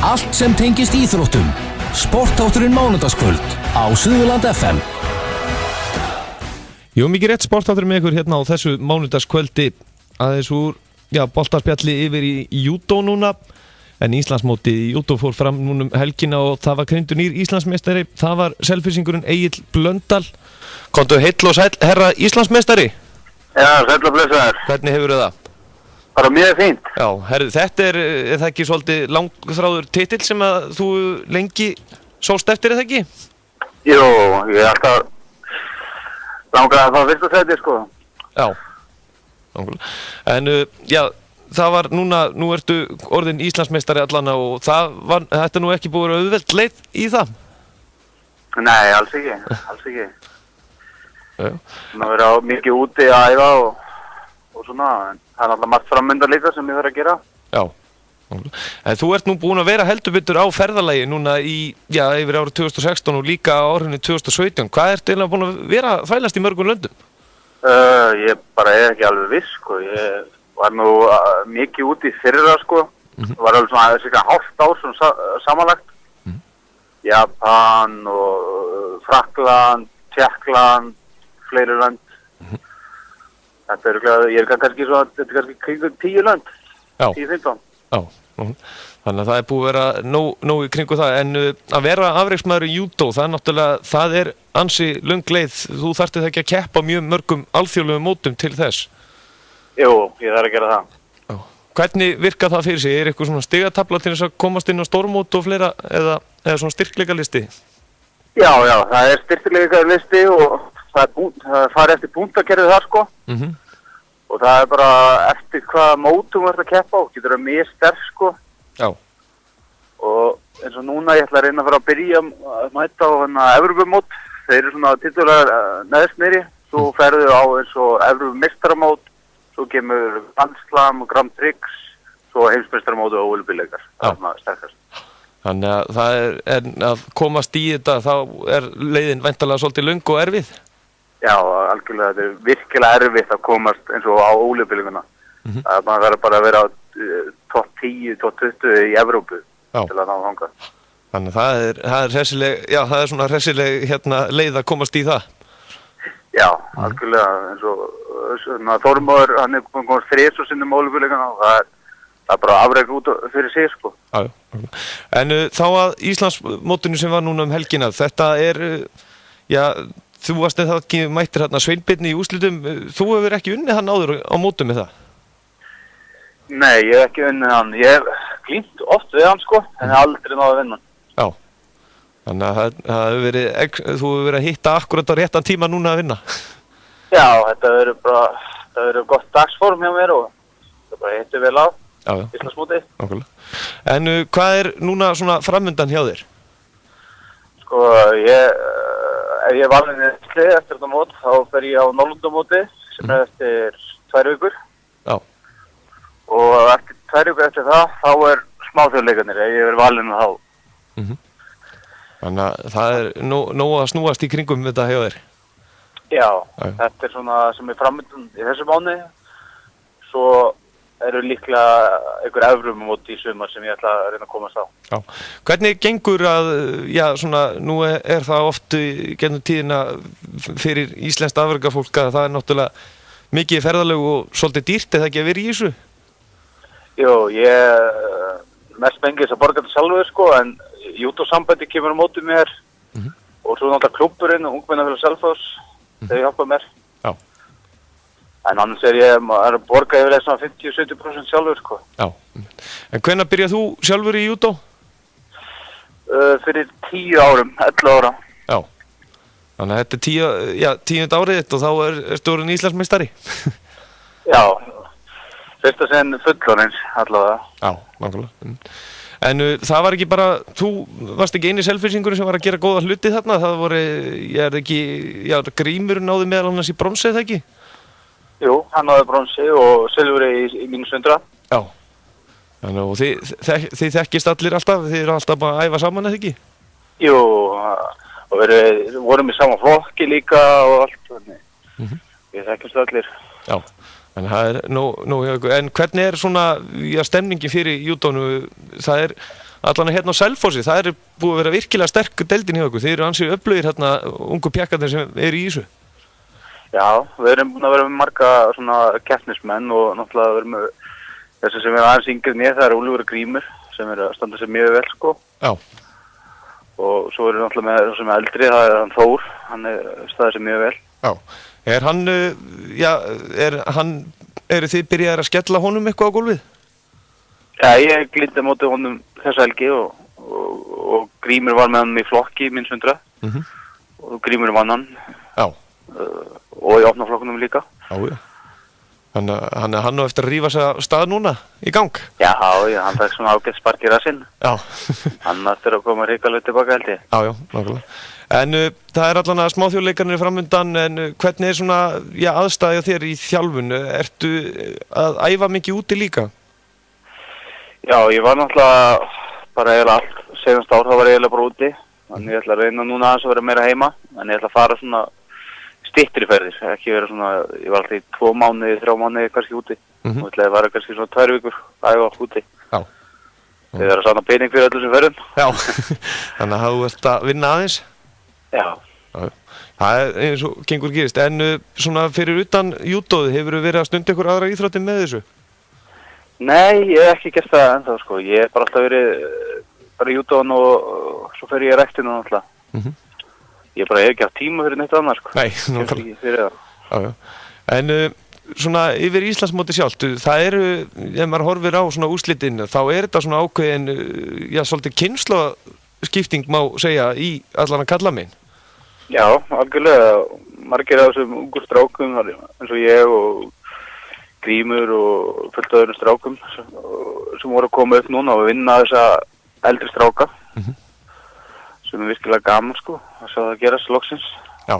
Allt sem tengist íþróttum. Sportþátturinn mánudagskvöld á Suðurland FM. Jú, mikið rétt sportþátturinn með ykkur hérna á þessu mánudagskvöldi aðeins úr, boltaspjalli yfir í júdó núna. En Íslandsmóti í júdó fór fram núna helgina og það var krýndur nýr Íslandsmeistari. Það var Selfyssingurinn Egill Blöndal. Komdu heill og sæll, herra Íslandsmeistari. Já, sæll og blessaður. Hvernig hefurðu það? Bara mjög fínt. Já, herri, þetta er það ekki svolítið langþráður titill sem að þú lengi sóst eftir, er það ekki? Jú, ég er alltaf langað að fá fyrsta sæti, sko. Já, en það var nú ertu orðin Íslandsmeistari allan og þetta nú ekki búið auðvelt leið í það? Nei, alls ekki. Það verið mikið úti að æfa og svona, en það er alltaf margt frammyndar líka sem ég þarf að gera. Já, en þú ert nú búin að vera heldur betur á ferðalagi núna yfir árið 2016 og líka á árinu 2017. Hvað ertu eiginlega búin að vera að fælast í mörgum löndum? Ég bara er ekki alveg viss, sko. Ég var nú mikið úti í fyrra, sko. Var alveg svona cirka hálft ár svona samanlagt. Japan og Frakkland, Tékkland, fleiri lönd. Þetta ég er kannski kringum 10 lönd, 10-15. Já, þannig að það er búið að vera nóg í kringu það, en að vera afreiksmaður í júdó, það er ansi löng leið. Þú þarftir það ekki að keppa mjög mörgum alþjóðlegum mótum til þess? Jú, ég þarf að gera það. Já. Hvernig virkar það fyrir sig? Er eitthvað svona stigatafla til þess að komast inn á stórmót og fleira, eða svona styrkleikalisti? Já, það er styrkleikalisti og það fari eftir punktakerfið þar, sko. Og það er bara eftir hvaða mótum þú ert að keppa á, getur það mjög sterk, sko. Já. Og eins og núna ég ætla að reyna að fara að byrja að mæta á Evrópumót. Þeir eru svona titular neðst niðri, svo ferðu á eins og Evrópumeistaramót, svo kemur Landslam og Grand Prix, svo heimsmeistaramót og ólympíuleikar. Það er svona sterkast. Þannig að það er að komast í þetta, þá er leiðin væntanlega svolítið löng og erfið? Já, algjörlega, þetta er virkilega erfitt að komast eins og á ólympíuleikana. Það verður bara að vera á topp 10, topp 20 í Evrópu til að ná þangað. Þannig að það er svona hressileg leið að komast í það. Já, algjörlega, eins og Þormóður, hann er komast 3 sinnum á ólympíuleikana og það er bara afrek út fyrir sig, sko. Já. En þá að Íslandsmótinu sem var núna helgina, þetta er, þú varst eða ekki mættir Sveinbirni í úrslitum. Þú hefur ekki unnið hann áður á mótum með það? Nei, ég hef ekki unnið hann. Ég hef glímt oft við hann, sko, en aldrei náði að vinna hann. Já, þannig að þú hefur verið að hitta akkurat á réttan tíma núna að vinna. Já, þetta verður gott dagsform hjá mér og það bara hittu vel á Íslandsmóti. En hvað er núna svona framundan hjá þér? Sko, ef ég valin eftir þetta mót, þá fer ég á Norrlandamóti sem er eftir 2 vikur. Já. Og eftir 2 vikur eftir það, þá er smáþjóðleikarnir, ef ég verið valin þá. Þannig að það er nóg að snúast í kringum þetta hjá þér? Já, þetta er svona sem er framöndan í þessu mánuði. Svo eru líklega einhver Evrópumót í sumar sem ég ætla að reyna að komast á. Já. Hvernig gengur að, nú er það oft gennum tíðina fyrir íslenskt afrekafólk að það er náttúrulega mikið ferðalög og svolítið dýrt, er það ekki að vera í þessu? Jú, ég mest mengis að borga þetta sjálfur, sko, en júdósambandi kemur á móti mér og svo náttúrulega klúbburinn og ungmennafélag Selfoss, þau hjálpa mér. Já. En annars ég að borga yfirlega svona 50-70% sjálfur, sko. Já. En hvenær byrjað þú sjálfur í júdó? Fyrir 10 árum, 11 ára. Já. Þannig að þetta er 10. árið þitt og þá ertu orðinn Íslandsmeistari. Já. Fyrsta sinn fullorðins, allavega. Já, nákvæmlega. En það var ekki bara, þú varst ekki eini Selfyssingurinn sem var að gera góða hluti þarna. Það voru, Grímur náði meðal annars í bronsi, eða ekki? Jú, hann náði bronsi og silfri í -100. Já. Þannig og þið þekkist allir alltaf, þið eru alltaf bara að æfa saman, eða ekki? Jú, og vorum í sama flokki líka og allt, þannig. Við þekkist allir. Já. En það er en hvernig er svona stemningi fyrir júdónu? Það er allan að hérna á Selfossi, það er búið að vera virkilega sterk deildin hjá okkur, þeir eru ansið öflugir hérna ungu pjakkarnir sem eru í þessu. Já, við erum búin að vera með marga svona keppnismenn og náttúrulega við erum með þessi sem er aðeins yngri en ég, það er Úlfur Grímur sem er að standa sér mjög vel sko. Já. Og svo erum við náttúrulega með það sem er eldri, það er hann Þór, hann er staðið sér mjög vel. Já, er hann, eru þið byrjaðir að skella honum eitthvað á gólfið? Já, ég glindi móti honum þessa helgi og Grímur var með hann í flokki minns 100 og Grímur vann hann. Já. Og í opnaflokkunum líka. Já. Þannig að hann á eftir að rífa sig að stað núna í gang. Já, hann fæk svona ágætt spark í rassinn. Já. Hann ættir að koma hrikalega tilbaka held ég. Já, nákvæmlega. En það er allan að smáþjóðleikarnir framundan, en hvernig er svona aðstæði á þér í þjálfun? Ertu að æfa mikið úti líka? Já, ég var náttúrulega bara eiginlega allt senast ár, þá var ég eiginlega bara úti. Þannig ég ætla að reyna núna aðeins að vera meira heima, en ég ætla að fara svona styttri ferðir, ekki vera svona, ég var alltaf í 2 mánuði, 3 mánuði kannski úti. Og ætlaði að vera kannski svona 2 vikur að æfa úti. Já. Þið er að sanna pening fyrir öllu sem ferðum. Já, þannig að þú ert að vinna aðeins? Já. Það er eins og gengur gerist, en svona fyrir utan júdóið, hefur þú verið að stunda ykkur aðra íþróttir með þessu? Nei, ég hef ekki gert það ennþá sko, ég hef bara alltaf verið bara í júdóin og svo fer ég í rektinu náttúrulega. Ég bara hef ekki haft tíma fyrir neitt annars sko. Nei, náttúrulega. Já. En svona yfir Íslandsmóti sjálft, það eru, ef maður horfir á svona úrslitin, þá er þetta svona ákveðin, svolítið kynslaskipting má segja í allan að kalla minn. Já, algjörlega. Margir af þessum ungur strákum, eins og ég og Grímur og fullt af öðrum strákum sem voru að koma upp núna og vinna þessa eldri stráka. Sem er virkilega gaman sko, að sjá það gerast loksins. Já.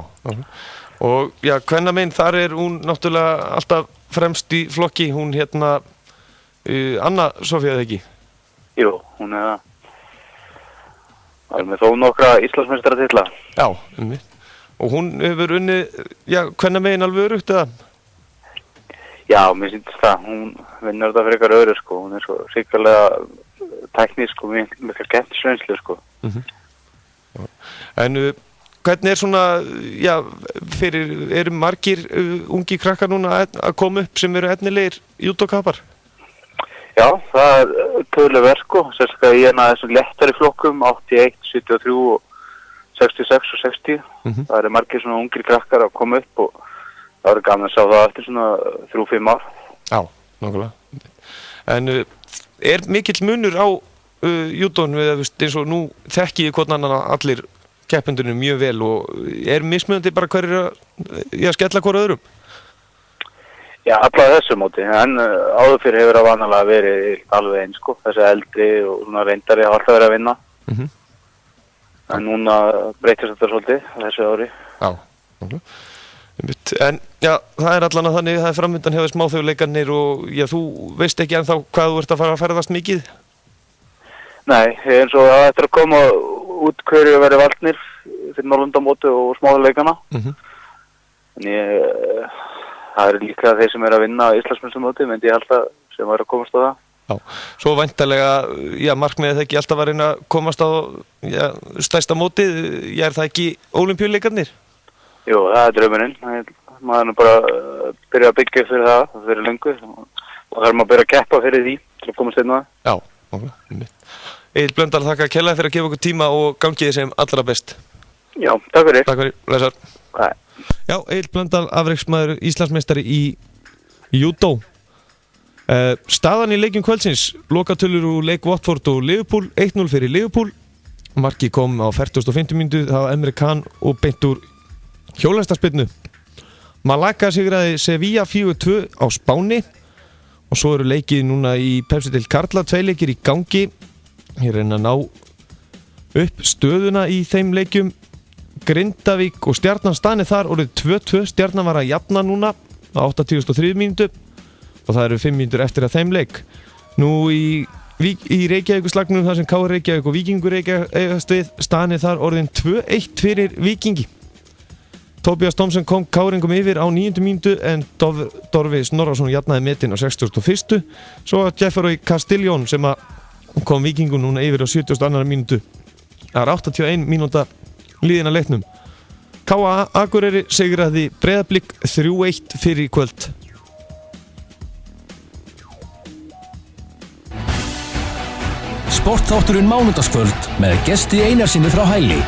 Og hvenna meginn, þar er hún náttúrulega alltaf fremst í flokki, hún Anna Sofía eða ekki? Jú, hún er það er með þó nokkra Íslandsmeistaratitla. Já, og hún hefur unnið, hvenna meginn alveg örugt eða? Já, mér sýndist það, hún vinnur þetta fyrir ykkar öðru sko, hún er svo hrikalega teknísk og mikla keppnisreynslu sko. En hvernig er svona, eru margir ungi krakkar núna að koma upp sem eru efnilegir júdókappar? Já, það er töluverð sko, sérstaklega í þessum léttari flokkum, 81, 73 og 66 og 60. Það eru margir svona ungir krakkar að koma upp og það eru gaman að sjá það eftir svona 3-5 ár. Já, nákvæmlega. En er mikill munur á júdónu eins og nú þekki ég hvort annan allir keppendunum mjög vel og er mismunandi bara hverju að skella hvort öðrum? Já, allavega þessu móti, en áður fyrir hefur það vanalega verið alveg eins sko, þessi eldri og svona reyndari hafa alltaf verið að vinna. En núna breytist þetta svolítið þessu ári. Já, en það er allan að þannig, það er framöndan hjá smáþjóðleikarnir og þú veist ekki ennþá hvað þú ert að fara að ferðast mikið? Nei, eins og það eftir að koma út hverju verið valdnir fyrir Norrlandamóti og smáþjóðleikana. En það eru líka þeir sem eru að vinna á Íslandsmeistaramóti, myndi ég alltaf sem eru að komast á það. Já, svo væntanlega, markmiðið ekki alltaf að reyna að komast á stærsta mótið, er það ekki ólympíuleikarnir? Jú, það er draumurinn, maður er bara að byrja að byggja fyrir það fyrir löngu og það er maður að byrja að keppa fyrir því til að komast inn á það. Já, Egill Blöndal, þakka kærlega fyrir að gefa okkur tíma og gangi þið sem allra best. Já, takk fyrir. Takk fyrir, blessar. Nei. Já, Egill Blöndal, afreiksmaður Íslandsmeistari í júdó. Staðan í leikjum kvöldsins, lokatölur úr leik Watford og Liverpool, 1-0 fyrir Liverpool. Markið kom á 40. mínútu, það var Emre Can og beint úr hjólhestaspyrnu. Malaga sigraði Sevilla 4-2 á Spáni og svo eru leikið núna í Pepsi-deild karla, 2 leikir í gangi. Ég reyna að ná upp stöðuna í þeim leikjum. Grindavík og Stjarnan staðnir þar orðið 2-2, Stjarnan var að jafna núna á 83. mínútu og það eru 5 mínútur eftir að þeim leik. Nú í Reykjavíkurslagnum þar sem KR Reykjavík og Víkingur eigast við, staðnir þar orðin 2-1 fyrir Víkingi. Tobias Thompson kom Káringum yfir á 9. mínútu en Dorfi Snorrason jafnaði metin á 61. Svo Jeffrey Castillon sem að kom Víkingur núna yfir á 72. mínútu. Það er 81 mínúta liðin að leiknum. K.A. Akureyri sigraði Breiðablik 3-1 fyrir í kvöld. Sportþátturinn mánudagskvöld með Gesti Einarsinni frá Hæli.